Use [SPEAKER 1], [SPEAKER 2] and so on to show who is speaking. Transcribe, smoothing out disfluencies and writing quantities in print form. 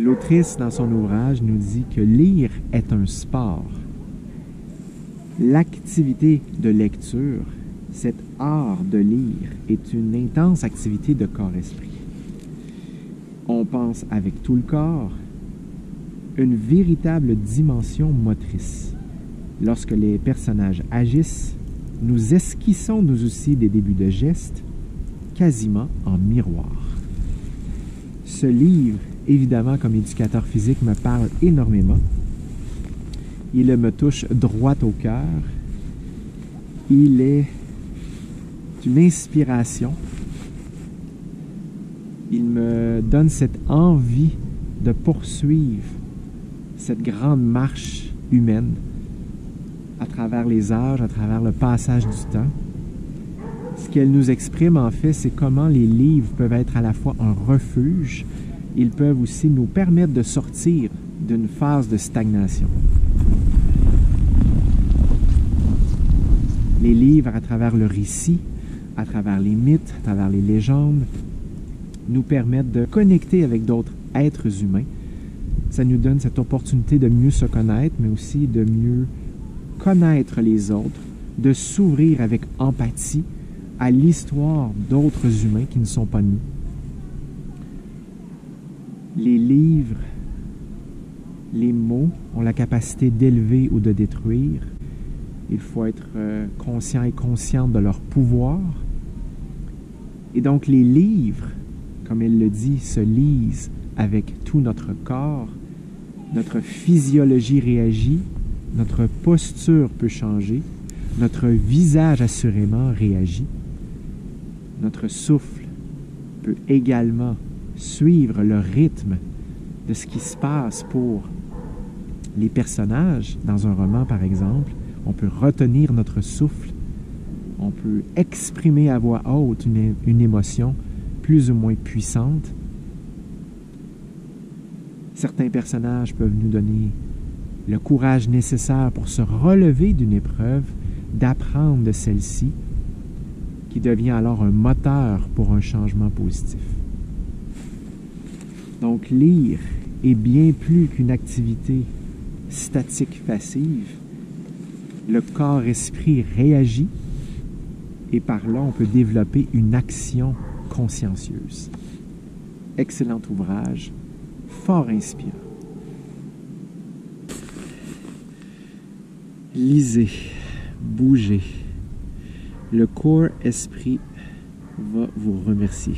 [SPEAKER 1] L'autrice, dans son ouvrage, nous dit que lire est un sport. L'activité de lecture, cet art de lire, est une intense activité de corps-esprit. On pense avec tout le corps, une véritable dimension motrice. Lorsque les personnages agissent, nous esquissons nous aussi des débuts de gestes, quasiment en miroir. Ce livre, évidemment, comme éducateur physique, me parle énormément. Il me touche droit au cœur. Il est une inspiration. Il me donne cette envie de poursuivre cette grande marche humaine à travers les âges, à travers le passage du temps. Ce qu'elle nous exprime, en fait, c'est comment les livres peuvent être à la fois un refuge, ils peuvent aussi nous permettre de sortir d'une phase de stagnation. Les livres, à travers le récit, à travers les mythes, à travers les légendes, nous permettent de connecter avec d'autres êtres humains. Ça nous donne cette opportunité de mieux se connaître, mais aussi de mieux connaître les autres, de s'ouvrir avec empathie à l'histoire d'autres humains qui ne sont pas nous. Les livres, les mots ont la capacité d'élever ou de détruire. Il faut être conscient et consciente de leur pouvoir. Et donc les livres, comme elle le dit, se lisent avec tout notre corps. Notre physiologie réagit, notre posture peut changer, notre visage assurément réagit. Notre souffle peut également suivre le rythme de ce qui se passe pour les personnages dans un roman, par exemple. On peut retenir notre souffle, on peut exprimer à voix haute une émotion plus ou moins puissante. Certains personnages peuvent nous donner le courage nécessaire pour se relever d'une épreuve, d'apprendre de celle-ci, qui devient alors un moteur pour un changement positif. Donc lire est bien plus qu'une activité statique passive. Le corps-esprit réagit et par là on peut développer une action consciencieuse. Excellent ouvrage, fort inspirant. Lisez, bougez. Le corps-esprit va vous remercier.